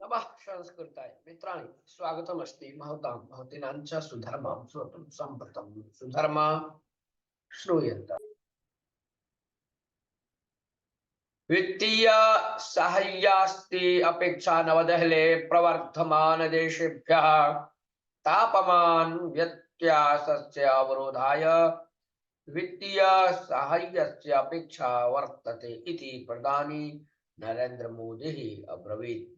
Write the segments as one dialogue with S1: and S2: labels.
S1: नमः संस्कृताय मित्राणि स्वागतमस्ति भवतां भवतीनां च सुधर्मां श्रोतुं सम्प्रतं सुधर्मा श्रूयन्त। वित्तीय साहाय्यास्ति अपेक्षा नवदेहले प्रवर्धमान देशेभ्यः तापमान व्यत्यासस्य अवरोधाय वित्तीय साहाय्यस्य अपेक्षा वर्तते इति प्रधानी नरेंद्र मोदी अब्रवीत्।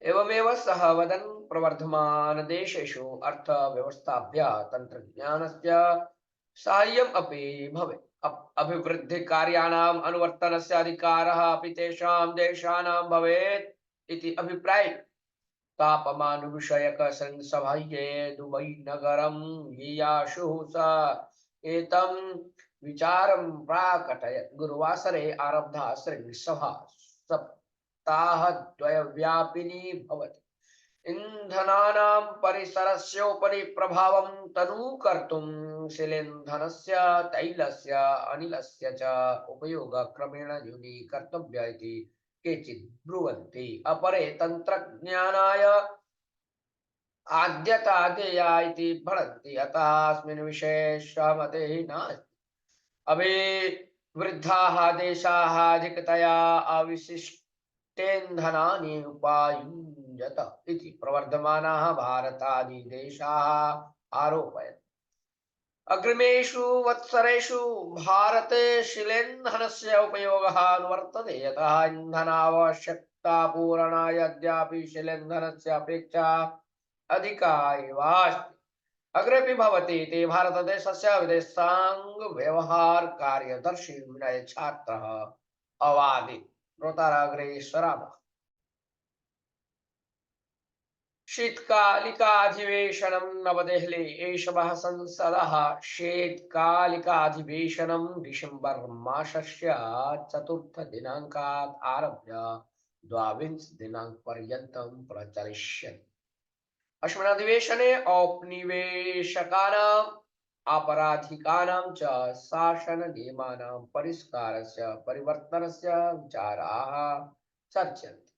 S1: एवमेव सः वदन् प्रवर्धमान देशेषु अर्थव्यवस्थाभ्यः तन्त्रज्ञानस्य साहाय्यम् अपि भवेत्। अभिवृद्धिकार्याणाम् अनुवर्तनस्य अधिकारः अपि तेषां देशानां भवेत् इति अभिप्राये तापमानविषयकसंसभायै दुबै नगरं येयाशुः स एतं विचारं प्राकटयत्। गुरुवासरे आरब्धा शृङ्गसभा सप्ताहद्वयव्यापिनी भवति। इन्धनानां परिसरस्योपरि प्रभावं तनूकर्तुं शिलेन्धनस्य तैलस्य अनिलस्य च उपयोगः क्रमेण न्यूनीकर्तव्यः इति केचित् ब्रुवन्ति। अपरे तन्त्रज्ञानाय आद्यता देया इति भणन्ति। अतः अस्मिन् विषये सहमतिः नास्ति। अभिवृद्धाः देशाः अधिकतया अविशिष्टेन्धनानि उपायुञ्जत इति प्रवर्धमानाः भारतादिदेशाः आरोपयन्। अग्रिमेषु वत्सरेषु भारते शिलेन्धनस्य उपयोगः अनुवर्तते। यतः इन्धनावश्यकता पूरणाय अद्यापि शिलेन्धनस्य अपेक्षा अधिका एव अस्ति। अग्रेपि भवति इति भारतदेशस्य विदेशांगव्यवहार कार्यदर्शी विनय छात्रः अवादीत्। श्रोतारग्रे सरामः। शीतकालिकाधिवेशनं नवदेहली एषः संसदः शीतकालिकाधिवेशनं डिसेम्बर् मासस्य 4 दिनाङ्कात् आरभ्य 22 दिनाङ्कपर्यन्तं प्रचलिष्यति। अस्मिन् अधिवेशने औपनिवेशकानाम् आपराधिकानां च शासननियमानां परिष्कारस्य परिवर्तनस्य विचाराः चर्च्यन्ते।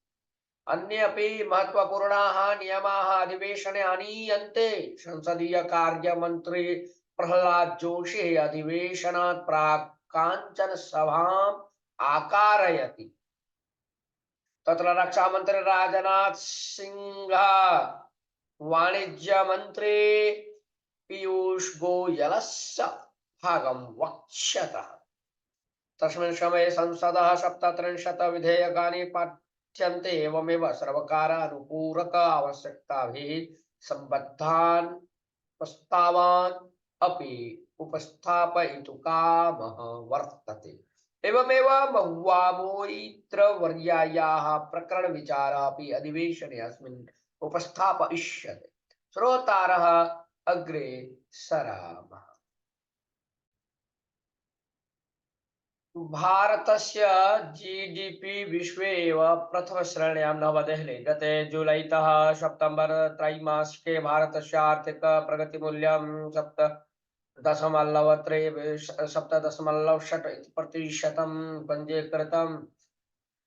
S1: अन्ये अपि महत्वपूर्णाः नियमाः अधिवेशने आनीयन्ते। संसदीय कार्यमन्त्री प्रह्लाद जोशी अधिवेशनात् प्राक् काञ्चन सभाम् आकारयति। तत्र रक्षामन्त्री राजनाथ सिंह, वाणिज्य मंत्री पीयूष गोयलस्य भागं वक्ष्यतः। तस्मिन् समये संसदः 37 विधेयकानि पाठ्यन्ते। एवमेव सर्वकारानुपूरक आवश्यकताभिः सम्बद्धान् प्रस्तावान् अपि उपस्थापयितुकामः वर्तते। एवमेव महुआ मोइत्रवर्यायाः प्रकरणविचारः अपि अधिवेशने अस्मिन् उपस्थापयिष्यते। श्रोतारः अग्रे सरामः। भारतस्य जीडीपी विश्वे एव प्रथमश्रेण्यां नवदेहली। गते जुलैतः सेप्टेम्बर् त्रैमासिके भारतस्य आर्थिक प्रगतिमूल्यं 7.6% पञ्जीकृतम्।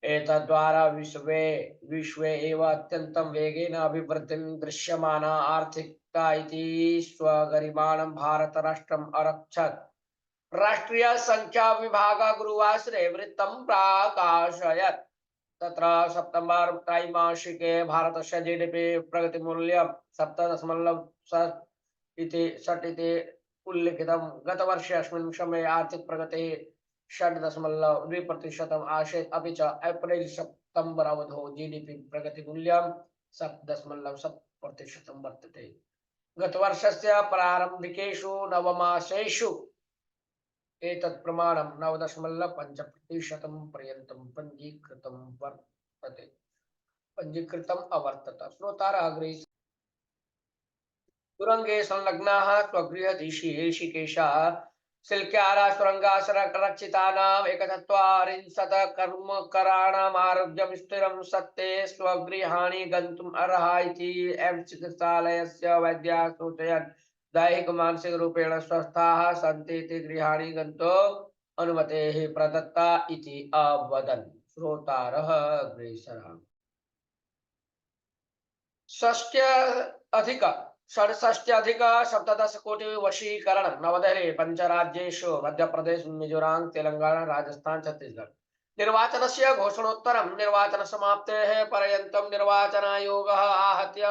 S1: एतद्वारा विश्वे एव अत्यन्तं वेगेन अभिवृद्धिं दृश्यमाना आर्थिकता इति स्वगरिमाणं भारतराष्ट्रम् अरक्षत्। राष्ट्रीय संख्या विभाग गुरुवासरे वृत्तं प्राकाशयत्। तत्र सेप्टेम्बर् त्रैमासिके भारतस्य जीडीपी प्रगतिमूल्यं 7.6 इति उल्लिखितं। गतवर्षे अस्मिन् समये आर्थिक प्रगतिः 6.2% आसीत्। अपि च एप्रिल सेप्टेम्बर् अवधौ जीडीपी प्रगतिमूल्यं 7.7% वर्तते। गतवर्षस्य प्रारम्भिकेषु नवमासेषु एतत् प्रमाणं 9.5% पर्यन्तं पञ्जीकृतम् अवर्तत। श्रोतारः अग्रे सुरंगे संलग्नाः स्वगृहदिशि ऋषिकेशः सिल्क्यारा सुरंगासरक्षितानाम् 140 कर्मकराणाम् आरोग्यं स्थिरं सत्ते स्वगृहाणि गन्तुम् अर्हा इति एम्स चिकित्सालयस्य वैद्याः सूचयन्। दैहिक मानसिक रूपेण स्वस्थाः सन्ति इति गृहाणि गन्तुम् अनुमतेः प्रदत्ता इति अवदन्। श्रोतारः अग्रे सरामः। षष्ट्यधिक षड्षष्ट्यधिक सप्तदशकोटि वशीकरणं नवदहली पञ्चराज्येषु मध्यप्रदेश मिजोराम तेलंगाना राजस्थान छत्तीसगढ़ निर्वाचनस्य घोषणोत्तरं निर्वाचनसमाप्तेः पर्यन्तं निर्वाचनायोगः आहत्य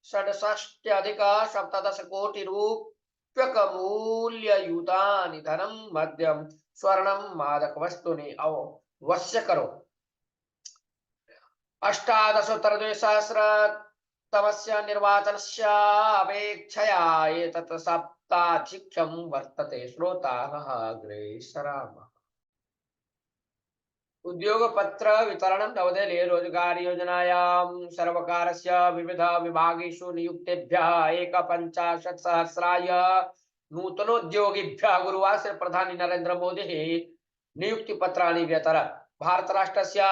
S1: षड्षष्ट्यधिक सप्तदशकोटिरूप्यकमूल्ययुतानि धनं मद्यं स्वर्णं मादकवस्तूनि अवश्य करोति अष्टादशोत्तरद्विसहस्रतमस्य निर्वाचनस्य अपेक्षया एतत् सप्ताधिक्यं वर्तते। श्रोताः अग्रे सरामः। उद्योगपत्र वितरणं नवदेहली रोजगार योजनायां सर्वकारस्य विविध विभागेषु नियुक्तेभ्यः 1,50,000 नूतनोद्योगिभ्यः गुरुवासरे प्रधानी नरेन्द्र मोदिः नियुक्तिपत्राणि व्यतरत्। भारतराष्ट्रस्य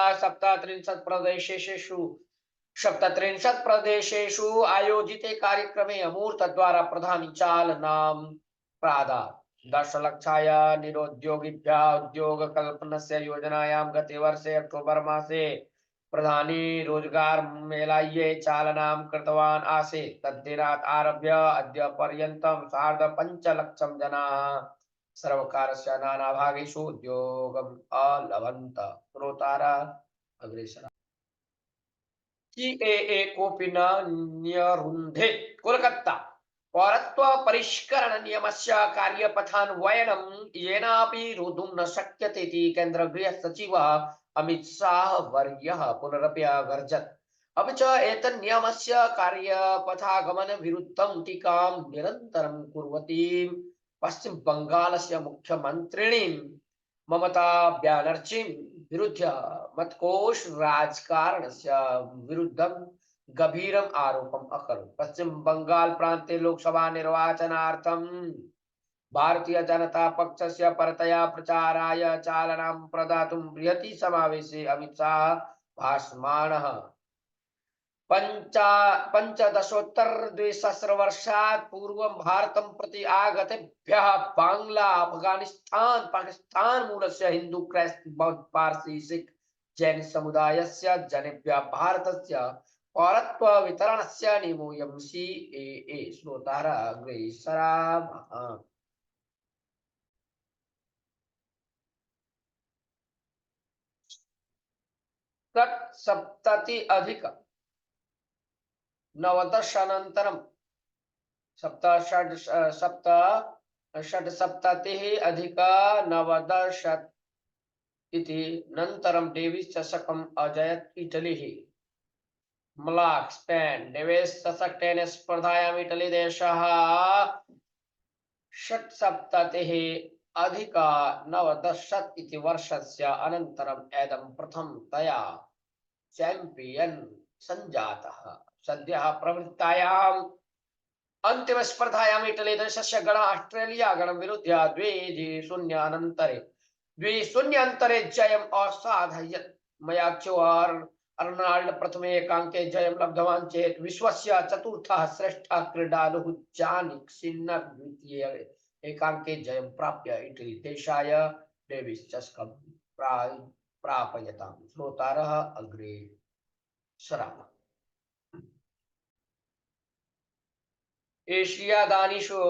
S1: 37 प्रदेशेषु आयोजिते कार्यक्रमे अमूर्तद्वारा प्रधानी चालनां प्रादात्। 10,00,000 निरुद्योगिभ्यः उद्योगकल्पनस्य योजनायां गते वर्षे अक्टोबर मासे प्रधानी रोजगार मेलायै चालनां कृतवान् आसीत्। तद्दिनात् आरभ्य अद्य पर्यन्तं 5,50,000 जनाः सर्वकारस्य नानाभागेषु उद्योगम् अलभन्त। श्रोतारः अग्रेसर सीएए कोऽपि न न्यरुन्धे। कोलकाता पौरत्व परिष्करण नियमस्य कार्यपथान्वयनं येनापि रोद्धुं न शक्यते इति केन्द्र गृह सचिवः अमित शाह वर्यः पुनरपि अगर्जत्। अपि च एतन् नियमस्य कार्यपथागमन विरुद्धं टीकां निरन्तरं कुर्वतीं पश्चिम बंगालस्य मुख्यमन्त्रिणीं ममता ब्यानर्जी विरुद्ध मतकोष राजकारणस्य विरुद्धं गभीरम् आरोपम् अकरोत्। पश्चिम बंगाल प्रान्ते लोकसभा निर्वाचनार्थं भारतीय जनता पक्षस्य परतया प्रचाराय चालनां प्रदातुं बृहति समावेशे अमित शाह भाषमाणः। पंचदशोत्तर द्विसहस्रवर्षात् पूर्वं भारतं प्रति आगतेभ्यः बांग्ला अफगानिस्तान पाकिस्तान मूलस्य हिंदू क्रैस्त बौद्ध पारसी सिख जैन समुदायस्य जनेभ्यः भारतस्य पौरत्व वितरणस्य नियमोऽयं सीएए। श्रोतारः अग्रे सरामः। षट्सप्तति अधिक नवदशानन्तरं षट्सप्ततिः अधिक नवदशत् इति नन्तरं डेविस् चषकम् अजयत् इटलीः। मलाक् स्पेन् डेविस् चषक टेनिस् स्पर्धायाम् इटली देशः षट्सप्ततिः अधिक नवदशत् इति वर्षस्य अनन्तरम् इदं प्रथमतया चैम्पियन् सञ्जातः। सद्यः प्रवृत्तायाम् अन्तिम स्पर्धायाम् इटली देशस्य गणः ऑस्ट्रेलिया गणं विरुध्य 2-0 अन्तरे जयम् असाधयत्। मयाच्यो अर्नाल्ड प्रथमे एकाङ्के जयं लब्धवान् चेत् विश्वस्य चतुर्थः श्रेष्ठः क्रीडालुः जानिक् सिन्नर् द्वितीये एकाङ्के जयं प्राप्य इटली देशाय डेविस् चषकं प्रापयताम्। श्रोतारः अग्रे सरामः। एशियादानीषु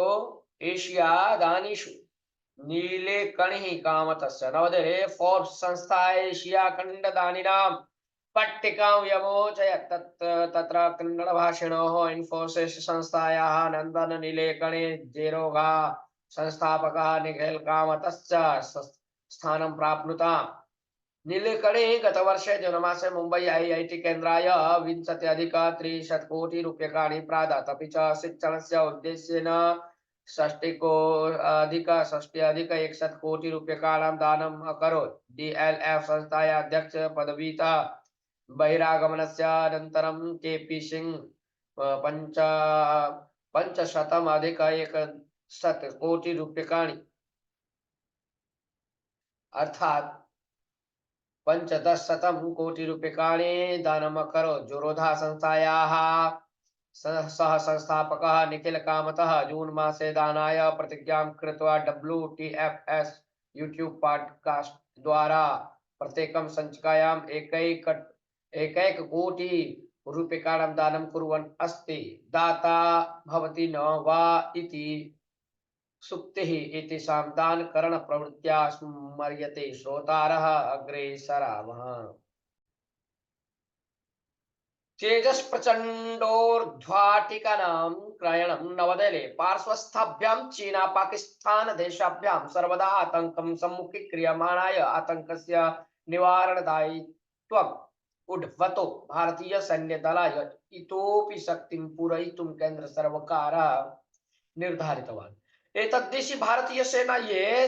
S1: नीले कणिः कामतस्य। नवदेहली फोर्ब्स संस्था एशिया खण्डदानिनां पट्टिकां व्यमोचयत्। तत्र कन्नडभाषिणोः इन्फोसिस् संस्थायाः नन्दन नीलेकणी जेरोगा संस्थापकः निखिल कामतश्च स्थानं प्राप्नुताम्। नीलेकणी गतवर्षे जूनमासे मुम्बै IIT केन्द्राय 20,30 कोटि रूप्यकाणि प्रादात्। अपि च शिक्षणस्य उद्देश्येन 60,60,100 कोटि रूप्यकाणां दानम् अकरोत्। DLF संस्थायाः अध्यक्ष पदवीतः बहिरागमनस्य अनन्तरं KP सिंह 500,100 कोटि रूप्यकाणि अर्थात् 15,000 कोटि रूप्यकाणि दानम् अकरोत्। जोरोधा संस्थायाः सह संस्थापकः निखिल कामतः जून मासे दानाय प्रतिज्ञां कृत्वा WTFS यूट्यूब पॉडकास्ट द्वारा प्रत्येकं सञ्चिकायाम् एकैक कोटि रूप्यकाणां दानं कुर्वन् अस्ति दाता भवति न वा इति सुप्तिः एतेषां दानकरणप्रवृत्त्या स्मर्यते श्रोतारः अग्रे सरामः। तेजस प्रचंडोर्ध्वाटिकानां क्रयणं नवदेहले पार्श्वस्थाभ्यां चीना पाकिस्तान देशाभ्यां सर्वदा आतंकं सम्मुखीक्रियमाणाय आतंकस्य निवारणदायित्वम् उद्भवतो भारतीय सैन्यदलाय इतोपि शक्तिं पूरयितुं केन्द्र सर्वकारः निर्धारितवान्। एतद्दिशि भारतीय सेना ये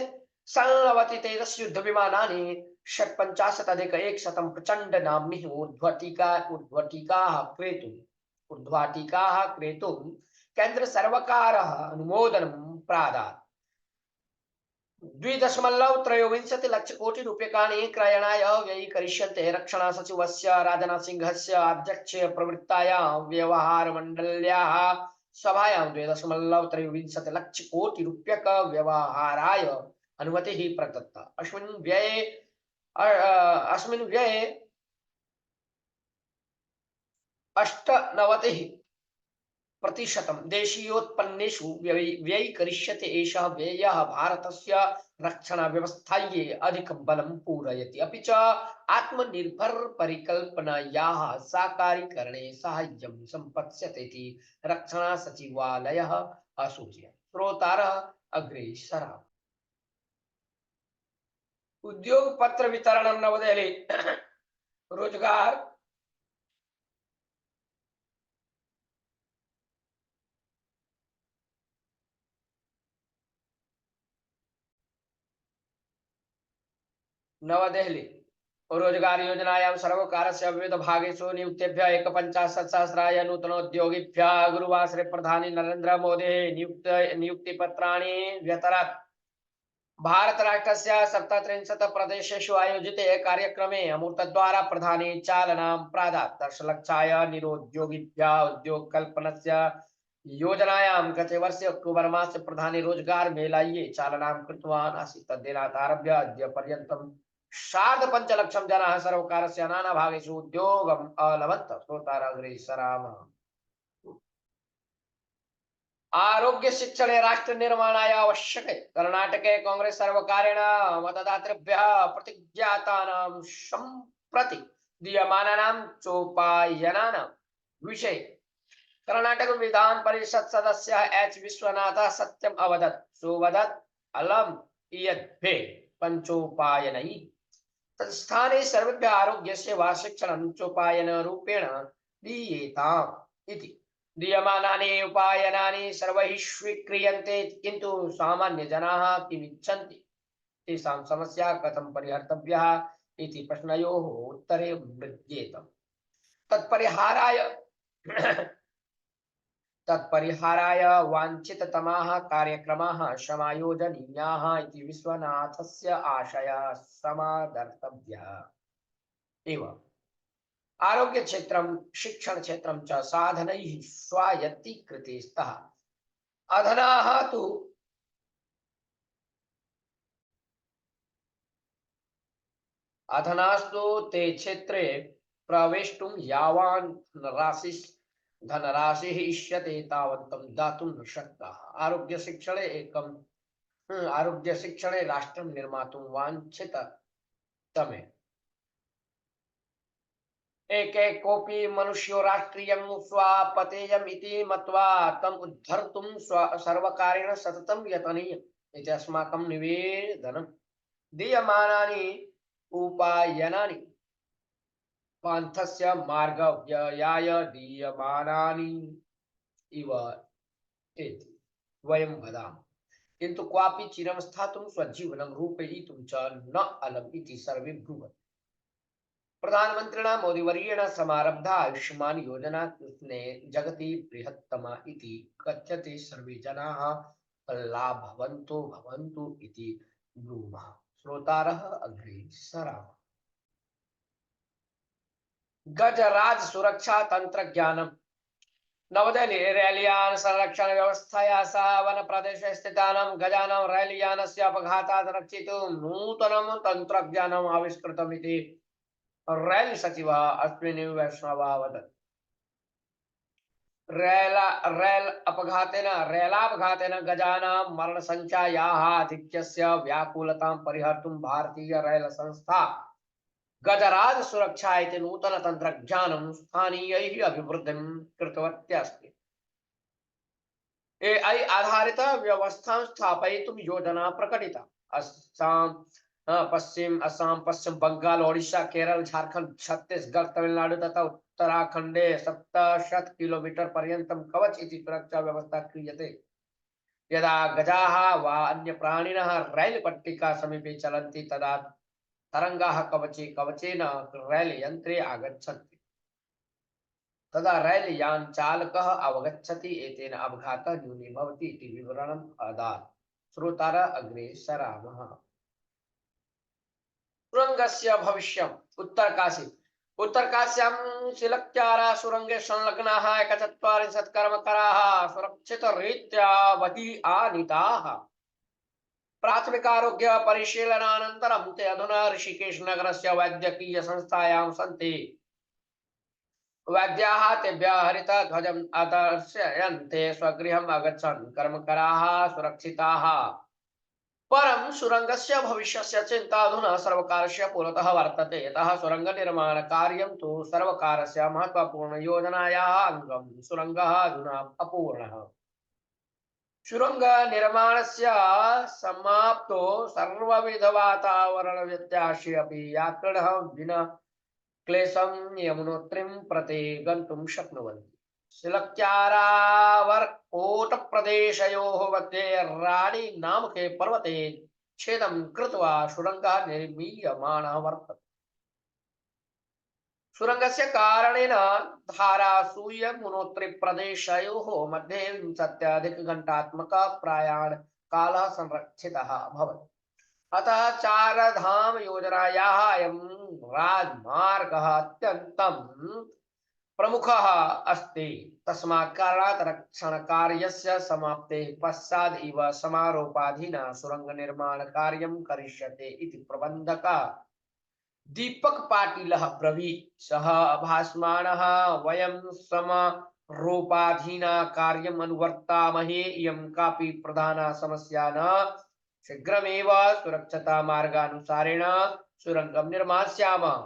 S1: संलवति तेजस युद्ध विमानानि षट्पञ्चाशदधिक-100 प्रचंड नाम्नि ऊर्ध्वटिकाः क्रेतुं केन्द्र सर्वकारः अनुमोदनं प्रादात्। 2.23 लक्षकोटि रूप्यकाणि क्रयणाय व्ययीकरिष्यन्ते। रक्षणा सचिवस्य राजनाथ सिंहस्य अध्यक्षे प्रवृत्तायां व्यवहारमण्डल्याः सभायां 2.23 लक्षकोटि रूप्यक व्यवहाराय अनुमतिः प्रदत्ता। अस्मिन् व्यये 98% देशीयोत्पन्नेषु व्ययीकरिष्यते। एषः व्ययः भारतस्य रक्षणव्यवस्थायै अधिकं बलं पूरयति, अपि च आत्मनिर्भर परिकल्पनायाः साकारीकरणे साहाय्यं सम्पत्स्यते इति रक्षणा सचिवालयः असूचयत्। श्रोतारः अग्रे सरामः। उद्योग पत्र वितरणं नवदेहली रोजगार नवदेहली रोजगार योजनायां सर्वकारस्य विविधभागेषु नियुक्तेभ्यः 51,000 नूतनोद्योगिभ्यः गुरुवासरे प्रधानी नरेन्द्र मोदी नियुक्तिपत्राणि व्यतरत्। भारत राष्ट्रस्य 37 प्रदेशेषु आयोजिते कार्यक्रमे अमूर्तद्वारा प्रधानी चालनां प्रादात्। 10,00,000 निरुद्योगिभ्यः उद्योगकल्पनस्य योजनायां गते वर्षे अक्टोबर मासे प्रधानी रोजगार मेलायै चालनां कृतवान् आसीत्। तद्दिनात् आरभ्य अद्य पर्यन्तं 5,50,000 जनाः सर्वकारस्य नानाभागेषु उद्योगम् अलभन्त। श्रोतारः अग्रे सरामः। आरोग्य शिक्षणे राष्ट्र निर्माणाय आवश्यके। कर्नाटके कांग्रेस सर्वकारेण मतदातृभ्यः प्रतिज्ञातानां सम्प्रति दीयमानानां चोपायनानां विषये कर्नाटक विधान परिषद सदस्य एच विश्वनाथः सत्यम् अवदत्। सोऽवदत् अलम् यद्भे पंचोपायनैः तत्स्थाने सर्वेभ्यः आरोग्य सेवा शिक्षणं चोपायन रूपेण दीयेताम् इति। दीयमानानि उपायनानि सर्वैः स्वीक्रियन्ते, किन्तु सामान्यजनाः किमिच्छन्ति, तेषां समस्या कथं परिहर्तव्यः इति प्रश्नयोः उत्तरे मृज्येत। तत्परिहाराय वाञ्छिततमाः कार्यक्रमाः समायोजनीयाः इति विश्वनाथस्य आशयः समादर्तव्यः एव। आरोग्य क्षेत्रं शिक्षण क्षेत्रं च साधनैः स्वायत्तीकृते स्तः। अधनास्तु ते क्षेत्रे प्रवेष्टुं यावान् धनराशिः इष्यते तावन्तं दातुं न शक्ताः। आरोग्य शिक्षणे राष्ट्रं निर्मातुं वाञ्छिततमे एकैकोऽपि मनुष्यो राष्ट्रियं स्वापतेयम् इति मत्वा तम् उद्धर्तुं सर्वकारेण सततं यतनीयम् इति अस्माकं निवेदनम्। दीयमानानि उपायनानि पान्थस्य मार्गव्ययाय दीयमानानि इव इति वयं वदामः, किन्तु क्वापि चिरं स्थातुं स्वजीवनं रूपयितुं च न अलम् इति सर्वे ब्रुवन्ति। प्रधानमन्त्रिणा मोदीवर्येण समारब्धा आयुष्मान योजना कृष्णे जगति बृहत्तमा इति कथ्यते। सर्वे जनाः लाभवन्तो भवन्तु इति ब्रूमः। श्रोतारः अग्रे सरामः। गजराज सुरक्षा तंत्रज्ञानम् नवदेहली रैलयान संरक्षण व्यवस्थाया सह वन प्रदेशे स्थितानां गजानां रैलयानस्य अपघातात् रक्षितुं नूतनं तन्त्रज्ञानम् आविष्कृतम् इति रैल सचिवः अश्विनी वैष्णवः वदत्। रेलापघातेन गजानां मरणसंख्यायाः आधिक्यस्य व्याकुलतां परिहर्तुं भारतीय रेल संस्था गजराज सुरक्षा इति नूतनतन्त्रज्ञानं स्थानीयैः अभिवृद्धिं कृतवती अस्ति। AI आधारित व्यवस्थां स्थापयितुं योजना प्रकटिता। असम, पश्चिम बंगाल, ओडिशा, केरल, झारखंड, छत्तीसगढ़, तमिलनाडु तथा उत्तराखंडे 700 किलोमीटर पर्यन्तं कवच इति सुरक्षा व्यवस्था क्रियते। यदा गजाः वा अन्यप्राणिनः रैल् पट्टिका समीपे चलन्ति तदा तरंगाः कवचेन रैल् यन्त्रे आगच्छन्ति। तदा रैल् यान चालकः अवगच्छति, एतेन अपघातः न्यूनीभवति इति विवरणम् अदात्। श्रोतारः अग्रे सरामः। सुरंगस्य भविष्यम्। उत्तरकाश्यां सिलक्यारा सुरंगे संलग्नाः 41 कर्मकराः सुरक्षितरीत्या बहिः आनीताः। प्राथमिकारोग्य परिशीलनानन्तरं ते अधुना ऋषिकेश नगरस्य वैद्यकीय संस्थायां सन्ति। वैद्याः तेभ्यः हरितध्वजम् अदर्शयन्ते स्वगृहम् अगच्छन्। कर्मकराः सुरक्षिताः। परं सुरङ्गस्य भविष्यस्य चिन्ता अधुना सर्वकारस्य पुरतः वर्तते। यतः सुरङ्गनिर्माणकार्यं तु सर्वकारस्य महत्त्वपूर्णयोजनायाः अङ्गम्। सुरङ्गः अधुना अपूर्णः। सुरङ्गनिर्माणस्य समाप्तो सर्वविधवातावरणव्यत्यासे अपि यात्रिणः विना क्लेशं यमुनोत्रीं प्रति गन्तुं शक्नुवन्ति। सिलक्यारावरकोटप्रदेशयोः मध्ये राणी नामके पर्वते छेदं कृत्वा सुरङ्गः निर्मीयमाणः वर्तते। सुरङ्गस्य कारणेन धारासूयमुनोत्रीप्रदेशयोः मध्ये 20-घण्टात्मकः प्रयाणकालः संरक्षितः अभवत्। अतः चारधाम योजनायाः अयं राजमार्गः अत्यन्तं प्रमुखः अस्ति। तस्मात् कारणात् रक्षणकार्यस्य समाप्तेः पश्चात् इव समारोपाधीना सुरङ्गनिर्माणकार्यं करिष्यते इति प्रबन्धकः दीपक पाटिलः ब्रवीत्। सः भासमानः वयं समारोपाधीना कार्यम् अनुवर्तामहे, इयं कापि प्रधाना समस्या न। शीघ्रमेव सुरक्षता मार्गानुसारेण सुरङ्गं निर्मास्यामः।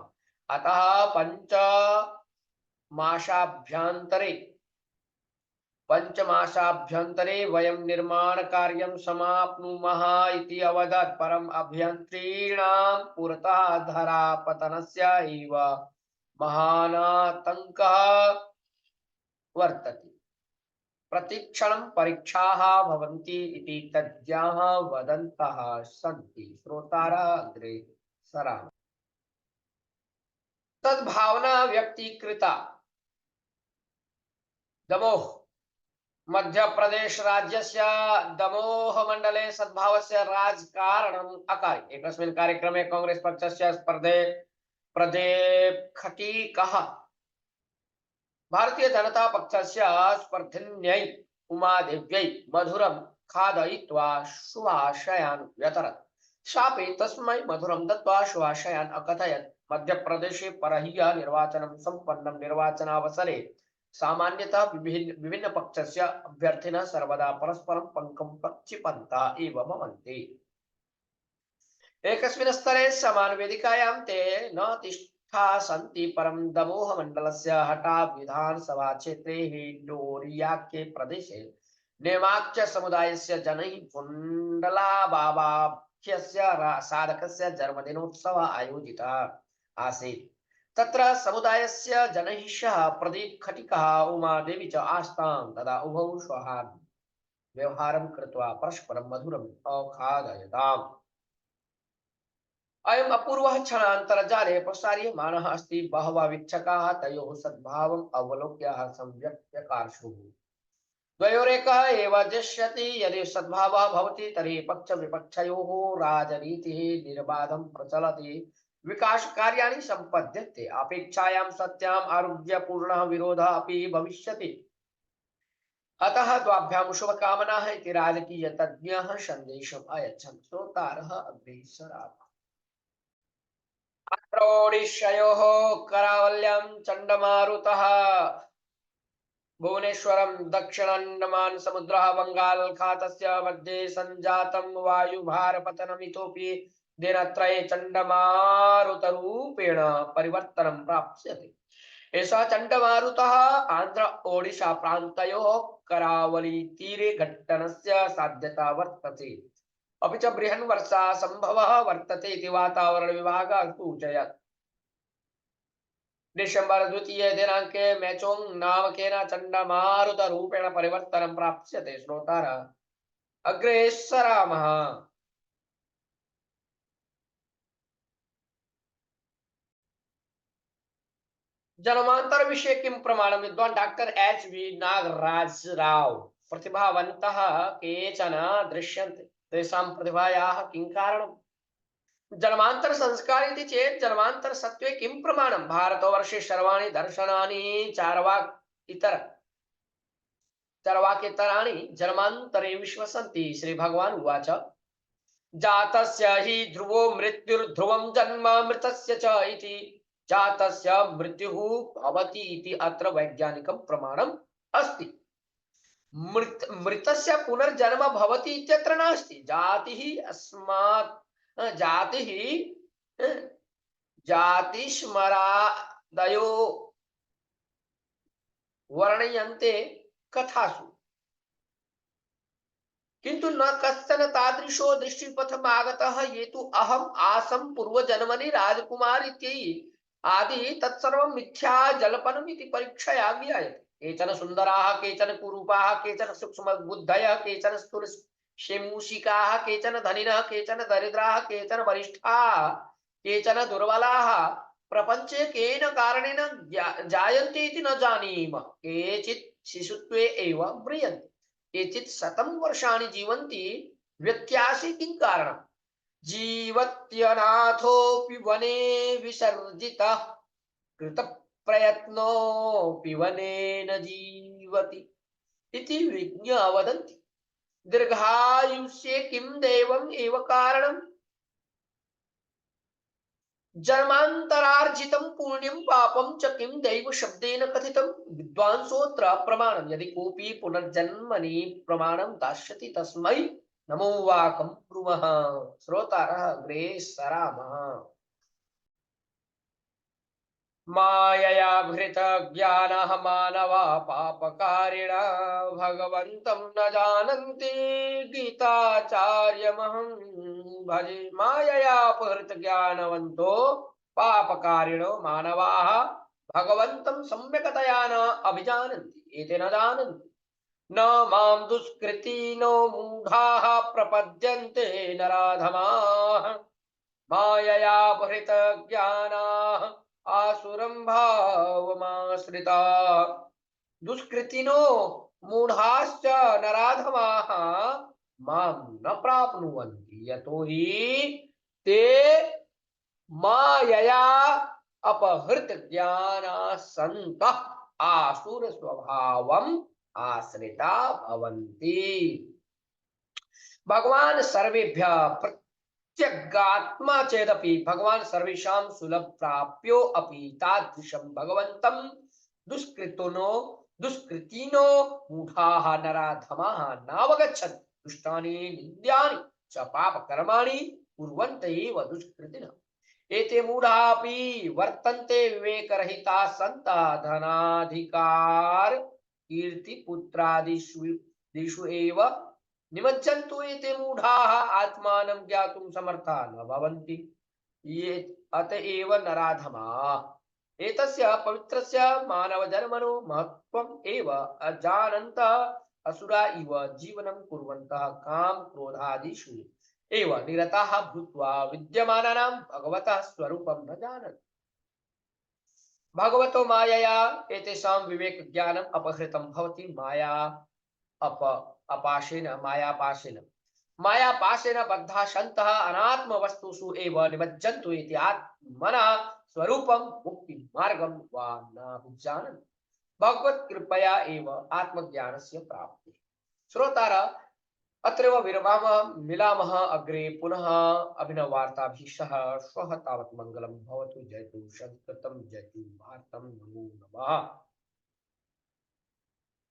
S1: अतः पञ्चमासाभ्यन्तरे वयं निर्माणकार्यं समाप्नुमः इति अवदत्। परम् अभियन्त्रिणां पुरतः धरापतनस्य एव महान् आतङ्कः वर्तते। प्रतिक्षणं परीक्षाः भवन्ति इति तज्ञाः वदन्तः सन्ति। श्रोतारः अग्रे सरामः। तद्भावना व्यक्तीकृता। दमोह मध्य प्रदेश राज्यस्य दमोह मंडले सद्भावस्य राजकारणम् अकारि। एकस्मिन् कार्यक्रमे कांग्रेस पक्षस्य प्रदीप खटीकः भारतीय जनता पक्षस्य स्पर्धिन्यै उमादेव्यै मधुरं खादयित्वा शुभाशयान् व्यतरत्। सापि तस्मै मधुरं दत्त्वा शुभाशयान् अकथयत्। मध्यप्रदेशे परह्यः निर्वाचनं सम्पन्नं। निर्वाचनावसरे सामान्यतः विभिन्न पक्षस्य अभ्यर्थिनः सर्वदा परस्परं पङ्कं प्रक्षिपन्तः एव भवन्ति। एकस्मिन् स्तरे समानवेदिकायां ते न तिष्ठा सन्ति। परं दमोह मण्डलस्य हटा विधानसभा क्षेत्रे हिण्डोरियाके प्रदेशे नेमाक्च समुदायस्य जनैः कुण्डलाबाबाख्यस्य साधकस्य जन्मदिनोत्सवः आयोजितः आसीत्। तत्र समुदायस्य जनैः सह प्रदीप खटिकः उमादेवी च आस्तां। तदा उभौ व्यवहारं कृत्वा परस्परं मधुरम् अखादयताम्। अयम् अपूर्वः क्षणान्तर्जाले प्रसार्यमाणः अस्ति। बहवः वीक्षकाः तयोः सद्भावम् अवलोक्य हर्षं व्यकार्षुः। द्वयोरेकः एव दृश्यते। यदि सद्भावः भवति तर्हि पक्षविपक्षयोः राजनीतिः निर्बाधं प्रचलति। विकासकार्याणि सम्पद्यन्ते। अपेक्षायां सत्याम् आरोग्यपूर्णः विरोधः अपि भविष्यति। अतः द्वाभ्यां शुभकामनाः इति राजकीयतज्ञः सन्देशम् अयच्छन्। श्रोतारः अग्रे सरामः। ओडिशायोः करावल्यां चण्डमारुतः भुवनेश्वरं दक्षिणांडमान समुद्रः बंगालखातस्य मध्ये संजातं वायुभारपतनमितोऽपि दिनत्रये चण्डमारुतरूपेण परिवर्तनं प्राप्स्यते। एषः चण्डमारुतः आन्ध्र ओडिशा प्रान्तयोः करावली तीरे घट्टनस्य साध्यता वर्तते। अपि च बृहन् वर्षा संभवः वर्तते इति वातावरण विभागः सूचयत्। डिसेम्बर 2 दिनांके मेचोंग नामकेन चण्डमारुतरूपेण परिवर्तनं प्राप्स्यते। श्रोतारः अग्रे सरामः। जन्मांतर विषये किं प्रमाणं? विद्वान् डॉक्टर एच.वी. नागराज राव प्रतिभावन्तः केचन दृश्यन्ते। तेषां प्रतिभायाः किं कारणम्? जन्मांतर संस्कार इति चेत् जन्मांतर सत्त्वे किं प्रमाणं? भारतवर्षे सर्वाणि दर्शनानि चार्वाकेतराणि जन्मान्तरे विश्वसन्ति। श्री भगवान् उवाच जातस्य हि ध्रुवो मृत्युर्ध्रुवं जन्म मृतस्य च इति जातस्य मृत्युः भवति इति अत्र वैज्ञानिकं प्रमाणम् अस्ति। मृतस्य पुनर्जन्म भवति इत्यत्र नास्ति। जातिः अस्मात् जातिः जातिस्मरादयो वर्णयन्ते कथासु, किंतु न कश्चन तादृशो दृष्टिपथम् आगतः ये तु अहम् आसं पूर्वजन्मनि राजकुमार इति आदि तत्सर्वं मिथ्या जल्पनम् इति परीक्षया ज्ञायते। केचन सुन्दराः, केचन कुरूपाः, केचन सूक्ष्मबुद्धयः, केचन स्थूलशेमूषिकाः, केचन धनिनः, केचन दरिद्राः, केचन वरिष्ठाः, केचन दुर्बलाः प्रपञ्चे केन कारणेन जायन्ते इति न जानीमः। केचित् शिशुत्वे एव म्रियन्ते, केचित् शतं वर्षाणि जीवन्ति। व्यत्यासे किं कारणम्? जीवत्यनाथोऽपि वने विसर्जितः, कृतप्रयत्नोऽपि वने न जीवति इति विज्ञा वदन्ति। दीर्घायुष्ये किं दैवम् एव कारणम्? जन्मान्तरार्जितं पुण्यं पापं च किं दैव शब्देन कथितं? विद्वांसोऽत्र प्रमाणं यदि कोऽपि पुनर्जन्मनि प्रमाणं दास्यति तस्मै नमो वाकं ब्रूमः। श्रोतारः अग्रे सरामः। माययाभृत ज्ञानः मानवा पापकारिणा भगवन्तं न जानन्ति गीताचार्यमहं भजे। माययापहृत ज्ञानवन्तो पापकारिणो मानवाः भगवन्तं सम्यक्तया न अभिजानन्ति। एते न जानन्ति न मां दुष्कृतिनो मूढाः प्रपद्यन्ते नराधमाः। माययापहृत ज्ञानाः आसुरं भावमाश्रिता। दुष्कृतिनो मूढाश्च नराधमाः मां न प्राप्नुवन्ति यतो हि ते मायया अपहृत ज्ञानाः सन्तः आसुर स्वभावम् आश्रिता भवन्ति। भगवान सर्वेभ्यः प्रत्यगात्मा चेदपि भगवान सर्वेषां सुलभ प्राप्यो अपि तादृशं भगवन्तं दुष्कृतिनो मूढाः नराधमाः नावगच्छन्ति। दुष्टानि निन्द्यानि च पापकर्माणि कुर्वन्त एव दुष्कृतिनः। एते मूढापि वर्तन्ते विवेकरहिताः सन्तः धनाधिकार कीर्ति पुत्रादिषु एव निमज्जन्तु। एते मूढाः आत्मानं ज्ञातुं समर्थाः न भवन्ति। ये अतएव नराधमाः एतस्य पवित्रस्य मानवजन्मनो महत्त्वम् एव अजानन्तः असुरा इव जीवनं कुर्वन्तः काम क्रोधादिषु एव निरताः भूत्वा विद्यमानानां भगवतः स्वरूपं न जानन्ति। भगवतो मायया एतेषां विवेक ज्ञानम् अपहृतं भवति। मायापाशेन बद्धाः सन्तः अनात्म वस्तुषु एव निमज्जन्तु इति आत्मनः स्वरूपं मुक्ति मार्गं वा न जानन्ति। भगवत कृपया एव आत्मज्ञानस्य प्राप्तिः। श्रोतारः अत्रैव विरमामः, मिलामः अग्रे पुनः अभिनववार्ताभिः सह। श्वः तावत् मङ्गलं भवतु। जयतु संस्कृतं, जयतु भारतं। नमो नमः।